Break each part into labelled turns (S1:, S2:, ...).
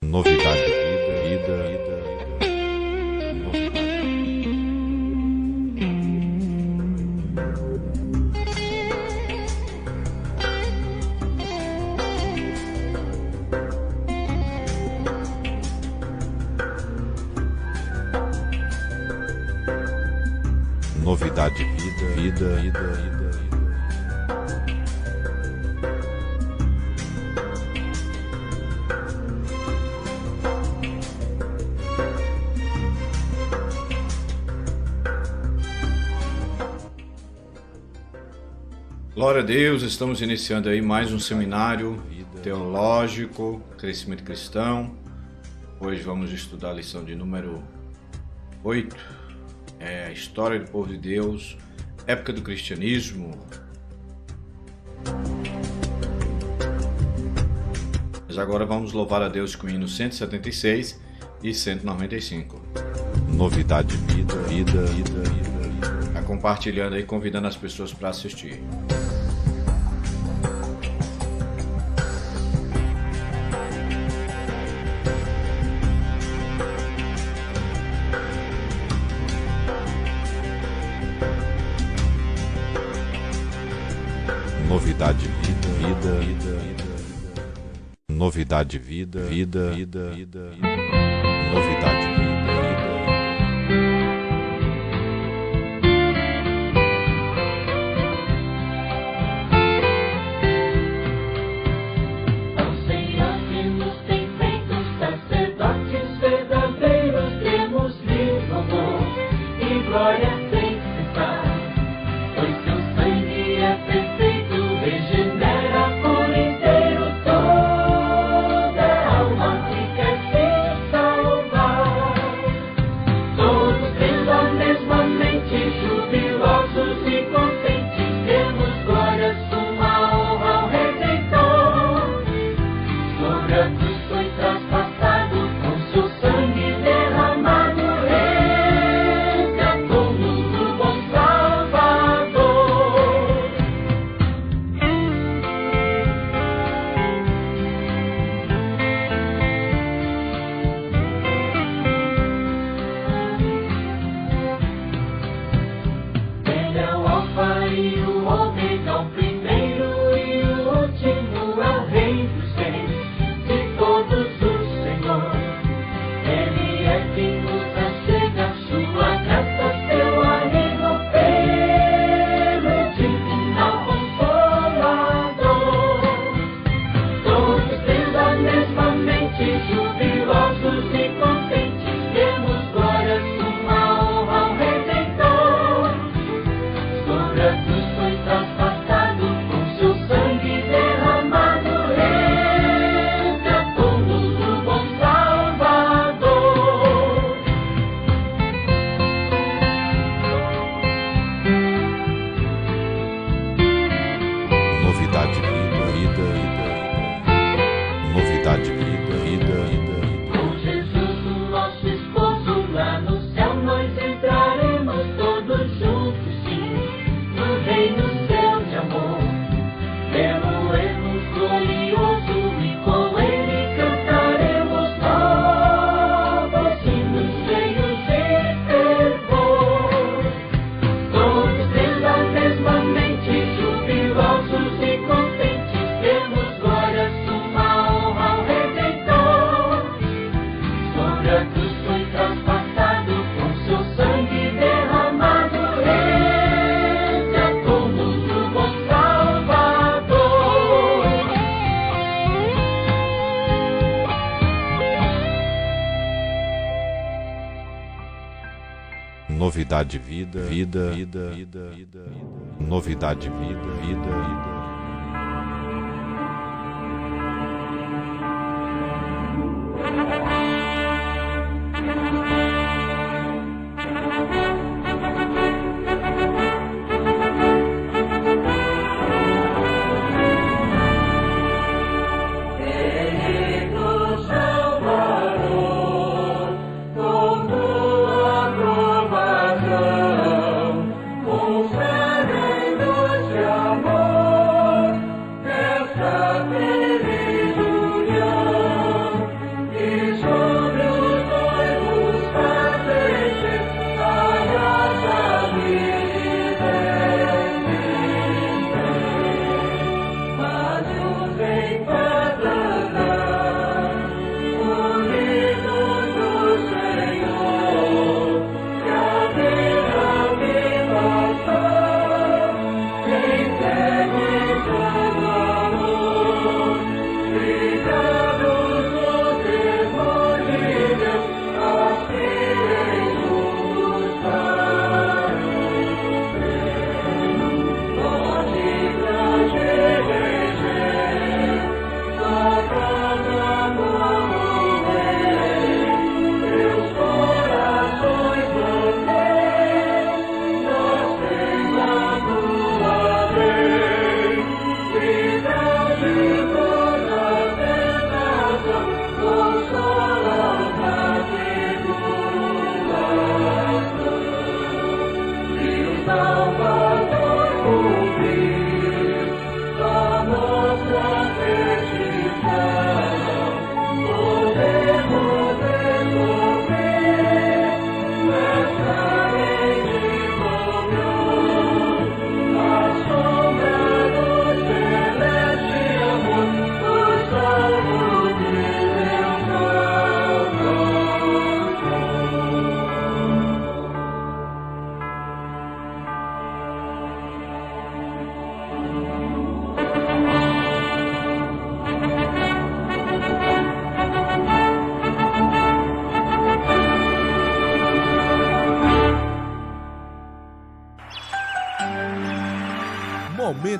S1: Novidade, vida, novidade, vida.
S2: Glória a Deus, estamos iniciando aí mais um seminário teológico, crescimento cristão. Hoje vamos estudar a lição de número 8, a história do povo de Deus, época do cristianismo. Mas agora vamos louvar a Deus com o hino 176 e 195.
S1: Novidade, vida.
S2: Tá compartilhando aí, convidando as pessoas para assistir.
S1: Novidade, vida. Novidade, vida. Novidade, vida. Novidade, vida.
S3: Com Jesus, o nosso esposo, lá no céu nós entraremos todos juntos, sim, no reino seu de amor. Vemo-nos glorioso e com ele cantaremos novos hinos cheios de fervor. Todos tendo a mesma mente, jubilosos e contentes, temos glória, suma honra ao Redentor. Sobre a cruz foi traspassado, com seu sangue derramado, resgatou-nos o bom Salvador.
S1: Novidade, vida. Novidade, vida.
S3: Com fé em Deus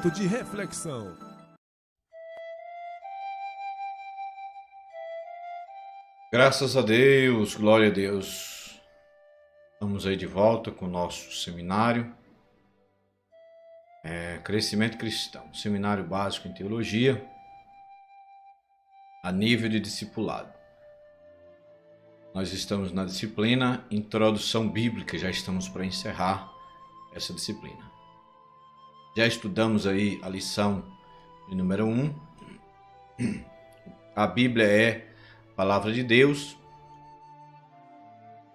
S4: momento de reflexão.
S2: Graças a Deus, glória a Deus. Estamos aí de volta com o nosso seminário Crescimento Cristão, seminário básico em teologia a nível de discipulado. Nós estamos na disciplina Introdução Bíblica, já estamos para encerrar essa disciplina. Já estudamos aí a lição de número 1. A Bíblia é Palavra de Deus.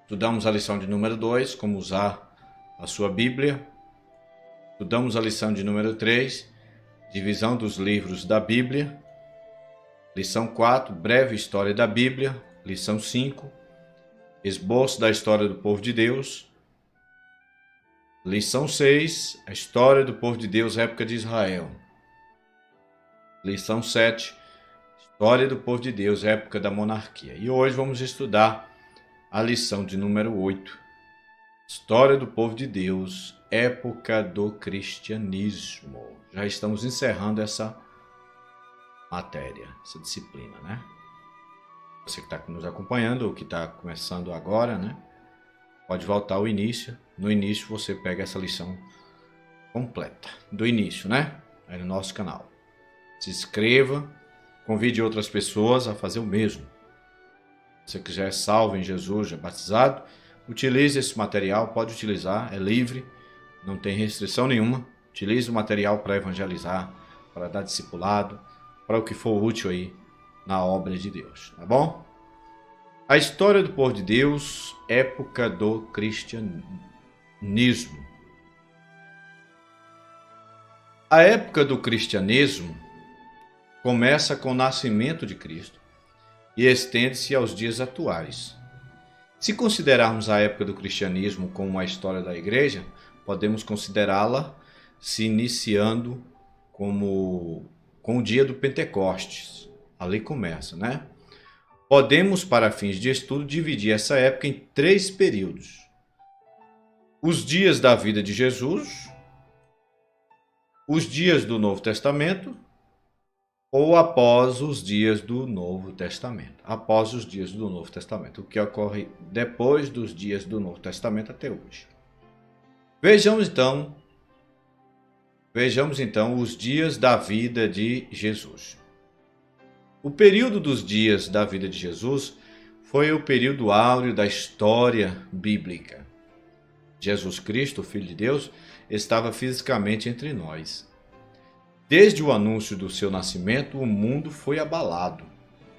S2: Estudamos a lição de número 2, como usar a sua Bíblia. Estudamos a lição de número 3, divisão dos livros da Bíblia. Lição 4, breve história da Bíblia. Lição 5, esboço da história do povo de Deus. Lição 6, a história do povo de Deus, época de Israel. Lição 7, história do povo de Deus, época da monarquia. E hoje vamos estudar a lição de número 8, história do povo de Deus, época do cristianismo. Já estamos encerrando essa matéria, essa disciplina, né? Você que está nos acompanhando ou que está começando agora, né? Pode voltar ao início. No início você pega essa lição completa, do início, né? Aí no nosso canal. Se inscreva. Convide outras pessoas a fazer o mesmo. Se você quiser salvo em Jesus, já batizado, utilize esse material, pode utilizar, é livre, não tem restrição nenhuma. Utilize o material para evangelizar, para dar discipulado, para o que for útil aí na obra de Deus, tá bom? A história do povo de Deus, época do cristianismo. A época do cristianismo começa com o nascimento de Cristo e estende-se aos dias atuais. Se considerarmos a época do cristianismo como a história da igreja, podemos considerá-la se iniciando com o dia do Pentecostes. Ali começa, né? Podemos, para fins de estudo, dividir essa época em 3 períodos. Os dias da vida de Jesus, os dias do Novo Testamento, ou após os dias do Novo Testamento. Após os dias do Novo Testamento, o que ocorre depois dos dias do Novo Testamento até hoje. Vejamos então os dias da vida de Jesus. O período dos dias da vida de Jesus foi o período áureo da história bíblica. Jesus Cristo, o Filho de Deus, estava fisicamente entre nós. Desde o anúncio do seu nascimento, o mundo foi abalado.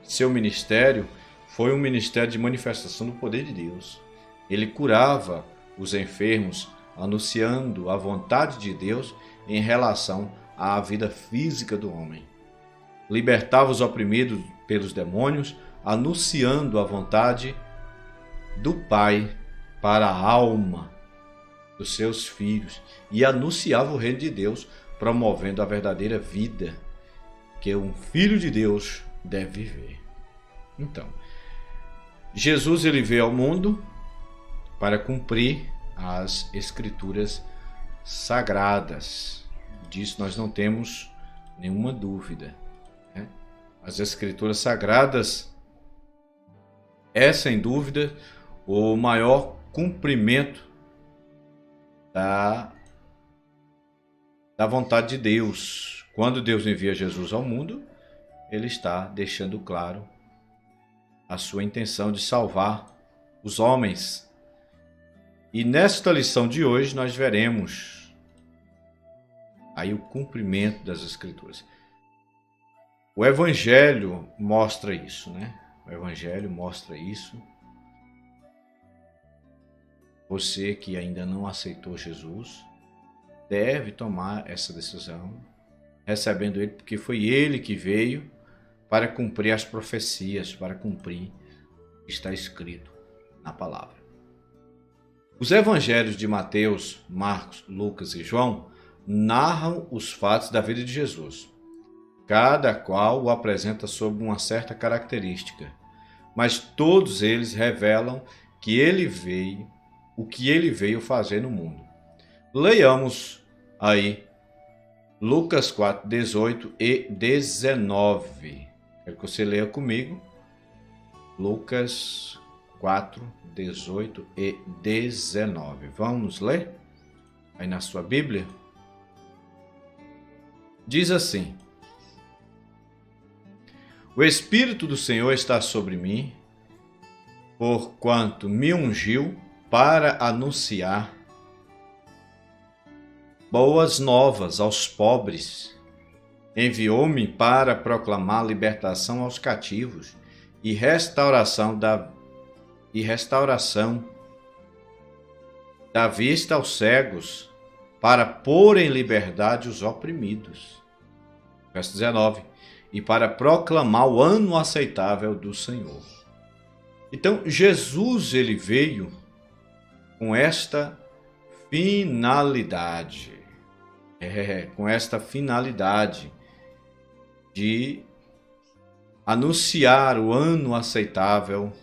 S2: Seu ministério foi um ministério de manifestação do poder de Deus. Ele curava os enfermos, anunciando a vontade de Deus em relação à vida física do homem. Libertava os oprimidos pelos demônios, anunciando a vontade do Pai para a alma dos seus filhos. E anunciava o reino de Deus, promovendo a verdadeira vida que um filho de Deus deve viver. Então, Jesus ele veio ao mundo para cumprir as escrituras sagradas. Disso nós não temos nenhuma dúvida, né? As escrituras sagradas é, sem dúvida, o maior cumprimento da vontade de Deus. Quando Deus envia Jesus ao mundo, ele está deixando claro a sua intenção de salvar os homens. E nesta lição de hoje nós veremos aí o cumprimento das Escrituras. O Evangelho mostra isso, né? O Evangelho mostra isso. Você que ainda não aceitou Jesus deve tomar essa decisão, recebendo Ele, porque foi Ele que veio para cumprir as profecias, para cumprir o que está escrito na palavra. Os evangelhos de Mateus, Marcos, Lucas e João narram os fatos da vida de Jesus. Cada qual o apresenta sob uma certa característica, mas todos eles revelam que ele veio, o que ele veio fazer no mundo. Leiamos aí Lucas 4, 18 e 19. Quero que você leia comigo. Lucas 4, 18 e 19. Vamos ler? Aí na sua Bíblia. Diz assim: O Espírito do Senhor está sobre mim, porquanto me ungiu para anunciar boas novas aos pobres. Enviou-me para proclamar libertação aos cativos e restauração da vista aos cegos, para pôr em liberdade os oprimidos. Verso 19. E para proclamar o ano aceitável do Senhor. Então, Jesus, ele veio com esta finalidade. Com esta finalidade de anunciar o ano aceitável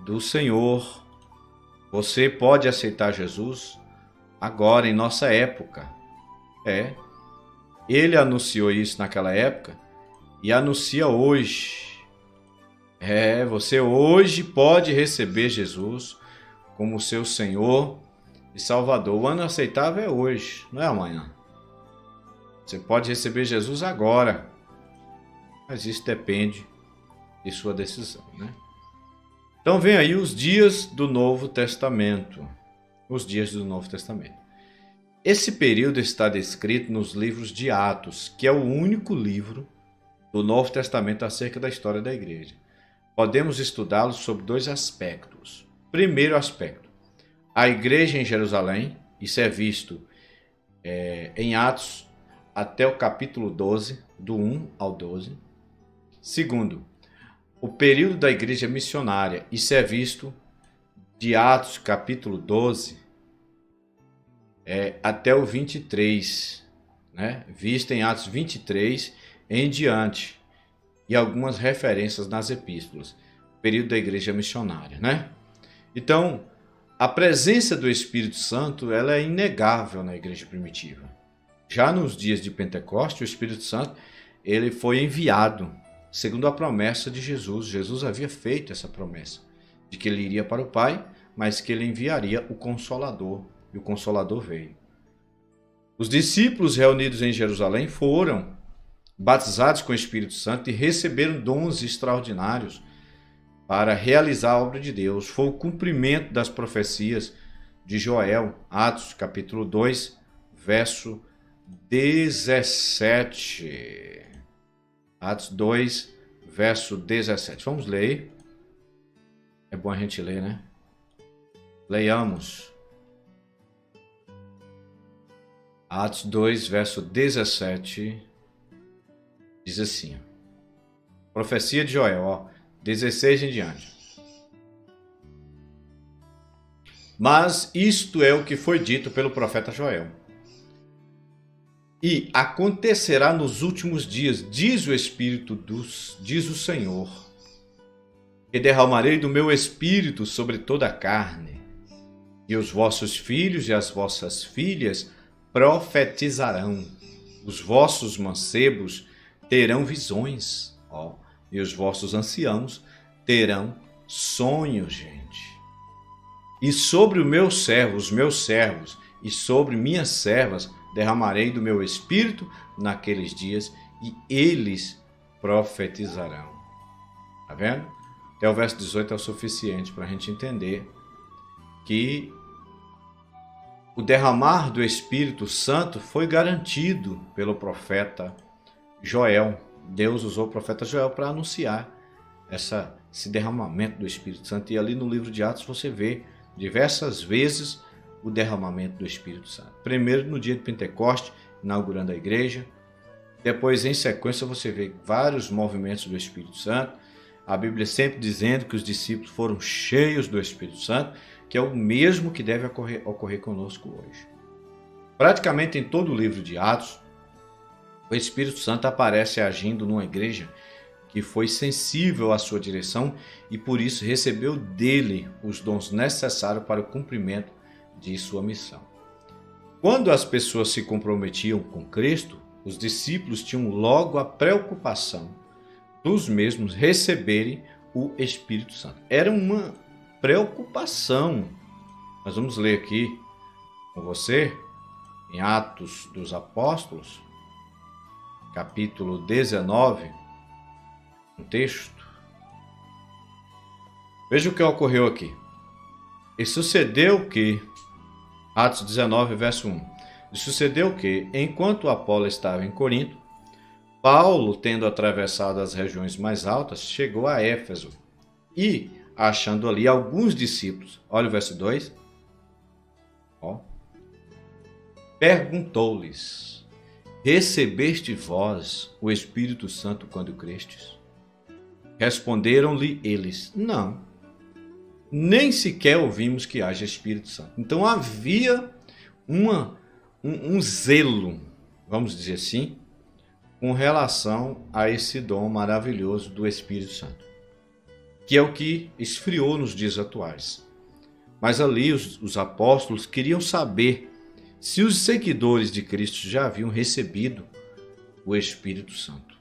S2: do Senhor. Você pode aceitar Jesus agora, em nossa época. Ele anunciou isso naquela época e anuncia hoje. Você hoje pode receber Jesus como seu Senhor e Salvador. O ano aceitável é hoje, não é amanhã. Você pode receber Jesus agora, mas isso depende de sua decisão, né? Então vem aí os dias do Novo Testamento. Os dias do Novo Testamento. Esse período está descrito nos livros de Atos, que é o único livro do Novo Testamento acerca da história da igreja. Podemos estudá-lo sob dois aspectos. Primeiro aspecto, a igreja em Jerusalém. Isso é visto em Atos até o capítulo 12, do 1 ao 12. Segundo, o período da igreja missionária. Isso é visto de Atos capítulo 12 até o 23, né? Visto em Atos 23 em diante, e algumas referências nas epístolas. Período da igreja missionária, né? Então, a presença do Espírito Santo, ela é inegável na igreja primitiva. Já nos dias de Pentecostes, o Espírito Santo, ele foi enviado, segundo a promessa de Jesus. Jesus havia feito essa promessa, de que ele iria para o Pai, mas que ele enviaria o Consolador, e o Consolador veio. Os discípulos reunidos em Jerusalém foram batizados com o Espírito Santo e receberam dons extraordinários para realizar a obra de Deus. Foi o cumprimento das profecias de Joel, Atos capítulo 2, verso 17. Atos 2, verso 17. Vamos ler. É bom a gente ler, né? Leiamos. Atos 2, verso 17. Diz assim. Profecia de Joel, 16 em diante. Mas isto é o que foi dito pelo profeta Joel. E acontecerá nos últimos dias, diz o Senhor, que derramarei do meu espírito sobre toda a carne, e os vossos filhos e as vossas filhas profetizarão, os vossos mancebos terão visões, e os vossos anciãos terão sonhos, gente. E sobre os meus servos, e sobre minhas servas, derramarei do meu espírito naqueles dias, e eles profetizarão. Tá vendo? Até o verso 18 é o suficiente para a gente entender que o derramar do Espírito Santo foi garantido pelo profeta Joel. Deus usou o profeta Joel para anunciar esse derramamento do Espírito Santo. E ali no livro de Atos você vê diversas vezes o derramamento do Espírito Santo. Primeiro no dia de Pentecostes, inaugurando a igreja. Depois, em sequência, você vê vários movimentos do Espírito Santo. A Bíblia sempre dizendo que os discípulos foram cheios do Espírito Santo, que é o mesmo que deve ocorrer conosco hoje. Praticamente em todo o livro de Atos, o Espírito Santo aparece agindo numa igreja que foi sensível à sua direção e por isso recebeu dele os dons necessários para o cumprimento de sua missão. Quando as pessoas se comprometiam com Cristo, os discípulos tinham logo a preocupação dos mesmos receberem o Espírito Santo. Era uma preocupação. Nós vamos ler aqui com você, em Atos dos Apóstolos, capítulo 19, um texto. Veja o que ocorreu aqui. E sucedeu que, Atos 19, verso 1. E sucedeu que, enquanto Apolo estava em Corinto, Paulo, tendo atravessado as regiões mais altas, chegou a Éfeso e, achando ali alguns discípulos, olha o verso 2, perguntou-lhes: recebeste vós o Espírito Santo quando crestes? Responderam-lhe eles: não, nem sequer ouvimos que haja Espírito Santo. Então havia um zelo, vamos dizer assim, com relação a esse dom maravilhoso do Espírito Santo, que é o que esfriou nos dias atuais. Mas ali os apóstolos queriam saber se os seguidores de Cristo já haviam recebido o Espírito Santo.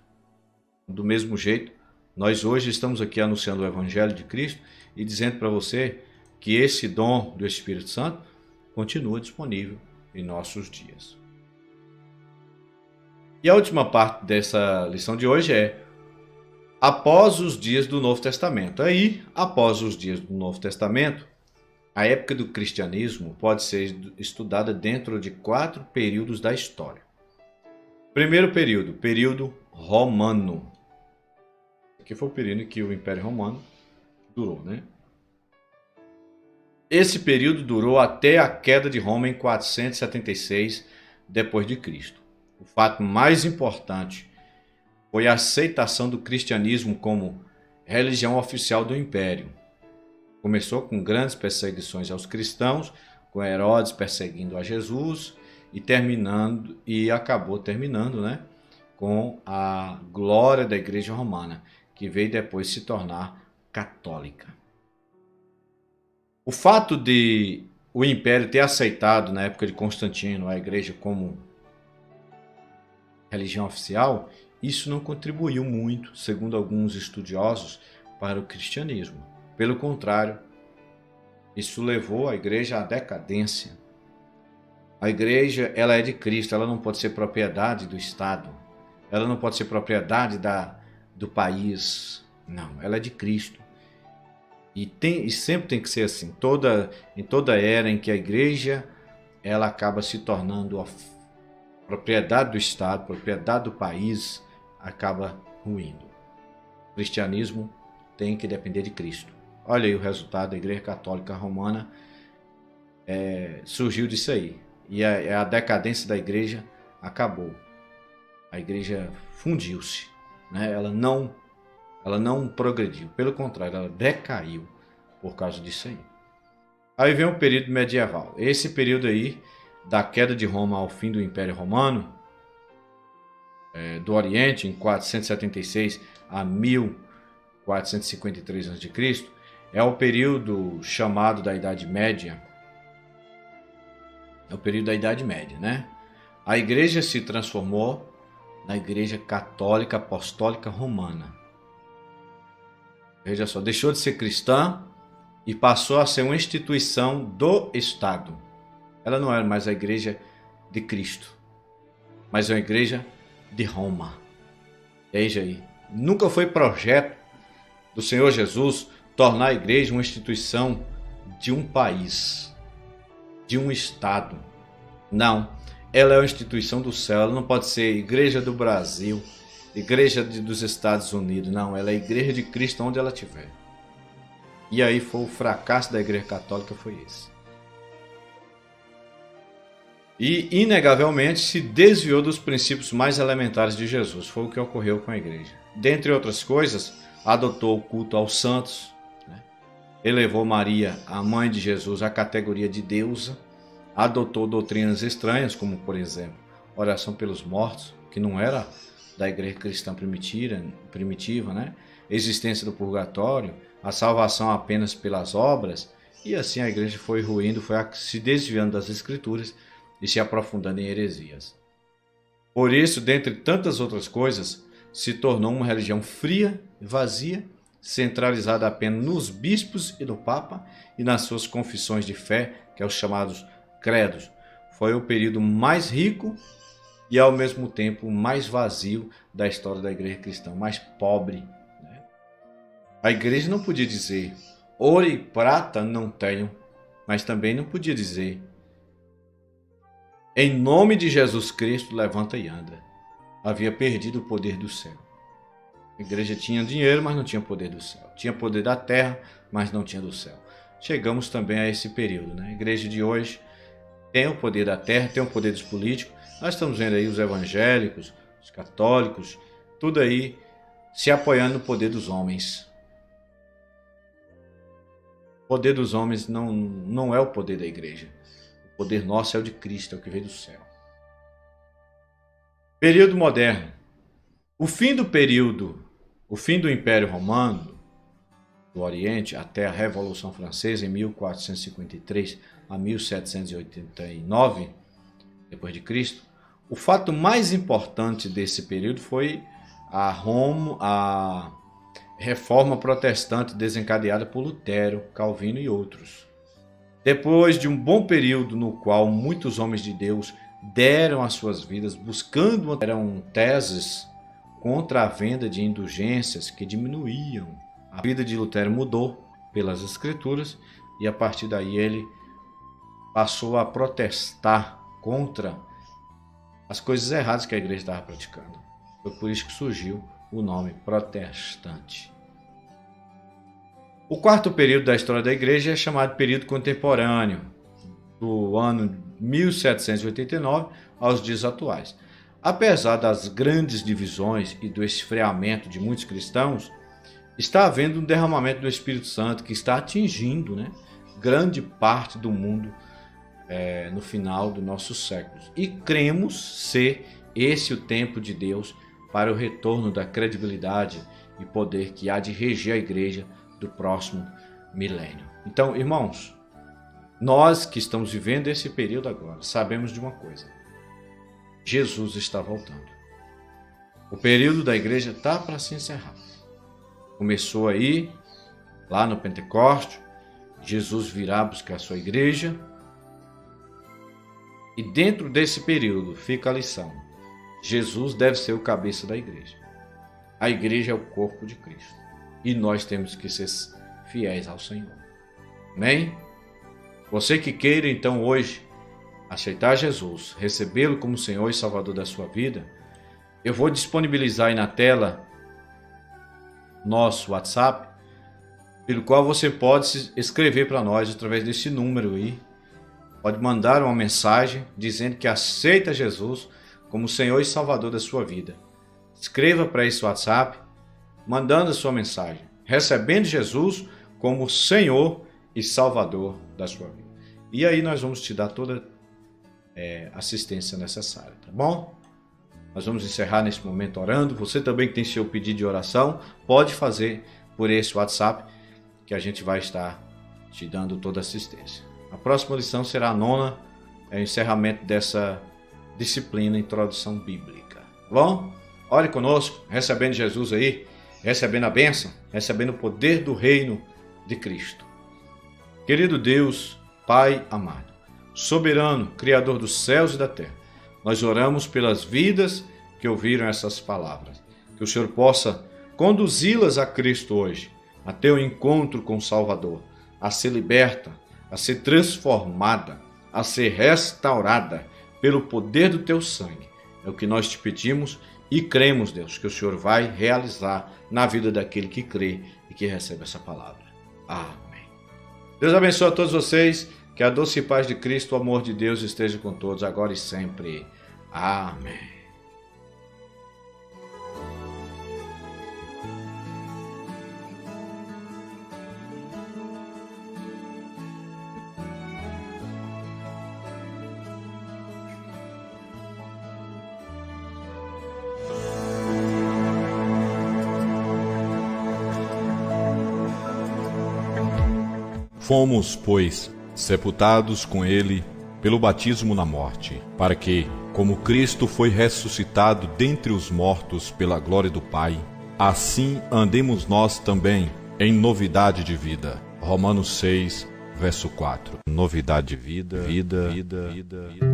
S2: Do mesmo jeito, nós hoje estamos aqui anunciando o Evangelho de Cristo e dizendo para você que esse dom do Espírito Santo continua disponível em nossos dias. E a última parte dessa lição de hoje é após os dias do Novo Testamento. Aí, após os dias do Novo Testamento, a época do cristianismo pode ser estudada dentro de 4 períodos da história. Primeiro período, período romano. Aqui foi o período em que o Império Romano durou, né? Esse período durou até a queda de Roma em 476 depois de Cristo. O fato mais importante foi a aceitação do cristianismo como religião oficial do Império. Começou com grandes perseguições aos cristãos, com Herodes perseguindo a Jesus e acabou terminando, né, com a glória da Igreja Romana, que veio depois se tornar católica. O fato de o Império ter aceitado, na época de Constantino, a Igreja como religião oficial, isso não contribuiu muito, segundo alguns estudiosos, para o cristianismo. Pelo contrário, isso levou a Igreja à decadência. A Igreja, ela é de Cristo, ela não pode ser propriedade do Estado, ela não pode ser propriedade do país, não, ela é de Cristo. E sempre tem que ser assim, em toda era em que a Igreja ela acaba se tornando propriedade do Estado, propriedade do país, acaba ruindo. O cristianismo tem que depender de Cristo. Olha aí o resultado da Igreja Católica Romana surgiu disso aí. E a decadência da Igreja acabou. A Igreja fundiu-se, né? Ela não progrediu. Pelo contrário, ela decaiu por causa disso aí. Aí vem o período medieval. Esse período aí, da queda de Roma ao fim do Império Romano, do Oriente, em 476 a 1453 a.C., é o período chamado da Idade Média. É o período da Idade Média, né? A Igreja se transformou na Igreja Católica Apostólica Romana. Veja só, deixou de ser cristã e passou a ser uma instituição do Estado. Ela não era mais a Igreja de Cristo, mas é uma Igreja de Roma. Veja aí, nunca foi projeto do Senhor Jesus tornar a Igreja uma instituição de um país, de um Estado. Não, ela é uma instituição do céu, ela não pode ser Igreja do Brasil, Igreja dos Estados Unidos, não, ela é a Igreja de Cristo onde ela estiver. E aí foi o fracasso da Igreja Católica, foi esse. E, inegavelmente, se desviou dos princípios mais elementares de Jesus. Foi o que ocorreu com a Igreja. Dentre outras coisas, adotou o culto aos santos, né? Elevou Maria, a mãe de Jesus, à categoria de deusa, adotou doutrinas estranhas, como, por exemplo, oração pelos mortos, que não era da Igreja cristã primitiva, né? Existência do purgatório, a salvação apenas pelas obras, e assim a Igreja foi ruindo, foi se desviando das Escrituras e se aprofundando em heresias. Por isso, dentre tantas outras coisas, se tornou uma religião fria e vazia, centralizada apenas nos bispos e no Papa e nas suas confissões de fé, que é os chamados credos. Foi o período mais rico e, ao mesmo tempo, mais vazio da história da igreja cristã, mais pobre. A igreja não podia dizer, ouro e prata não tenho, mas também não podia dizer, em nome de Jesus Cristo, levanta e anda. Havia perdido o poder do céu. A igreja tinha dinheiro, mas não tinha poder do céu. Tinha poder da terra, mas não tinha do céu. Chegamos também a esse período, né? A igreja de hoje tem o poder da terra, tem o poder dos políticos. Nós estamos vendo aí os evangélicos, os católicos, tudo aí se apoiando no poder dos homens. O poder dos homens não é o poder da igreja. O poder nosso é o de Cristo, é o que veio do céu. Período moderno. O fim do Império Romano, do Oriente, até a Revolução Francesa, em 1453 a 1789, depois de Cristo, o fato mais importante desse período foi a reforma protestante desencadeada por Lutero, Calvino e outros. Depois de um bom período no qual muitos homens de Deus deram as suas vidas buscando teses contra a venda de indulgências que diminuíam. A vida de Lutero mudou pelas Escrituras e a partir daí ele passou a protestar contra as coisas erradas que a igreja estava praticando. Foi por isso que surgiu o nome protestante. O quarto período da história da igreja é chamado período contemporâneo, do ano 1789 aos dias atuais. Apesar das grandes divisões e do esfriamento de muitos cristãos, está havendo um derramamento do Espírito Santo que está atingindo, grande parte do mundo no final do nosso século. E cremos ser esse o tempo de Deus para o retorno da credibilidade e poder que há de reger a igreja do próximo milênio. Então, irmãos, nós que estamos vivendo esse período agora, sabemos de uma coisa: Jesus está voltando. O período da igreja está para se encerrar. Começou aí, lá no Pentecoste, Jesus virá buscar a sua igreja. E dentro desse período fica a lição: Jesus deve ser o cabeça da igreja. A igreja é o corpo de Cristo. E nós temos que ser fiéis ao Senhor. Amém? Você que queira então hoje aceitar Jesus, recebê-lo como Senhor e Salvador da sua vida, eu vou disponibilizar aí na tela nosso WhatsApp, pelo qual você pode escrever para nós através desse número aí. Pode mandar uma mensagem dizendo que aceita Jesus como Senhor e Salvador da sua vida. Escreva para esse WhatsApp, mandando a sua mensagem, recebendo Jesus como Senhor e Salvador da sua vida. E aí nós vamos te dar toda assistência necessária, tá bom? Nós vamos encerrar nesse momento orando. Você também que tem seu pedido de oração, pode fazer por esse WhatsApp, que a gente vai estar te dando toda a assistência. A próxima lição será a 9ª, o encerramento dessa disciplina, Introdução Bíblica. Tá bom? Ore conosco, recebendo Jesus aí, recebendo a bênção, recebendo o poder do reino de Cristo. Querido Deus, Pai amado, soberano, Criador dos céus e da terra, nós oramos pelas vidas que ouviram essas palavras. Que o Senhor possa conduzi-las a Cristo hoje, até o encontro com o Salvador, a ser liberta, a ser transformada, a ser restaurada pelo poder do teu sangue. É o que nós te pedimos e cremos, Deus, que o Senhor vai realizar na vida daquele que crê e que recebe essa palavra. Amém. Deus abençoe a todos vocês. Que a doce paz de Cristo, o amor de Deus esteja com todos, agora e sempre. Amém.
S1: Fomos, pois, sepultados com ele pelo batismo na morte, para que, como Cristo foi ressuscitado dentre os mortos pela glória do Pai, assim andemos nós também em novidade de vida. Romanos 6, verso 4. Novidade de vida, vida, vida, vida.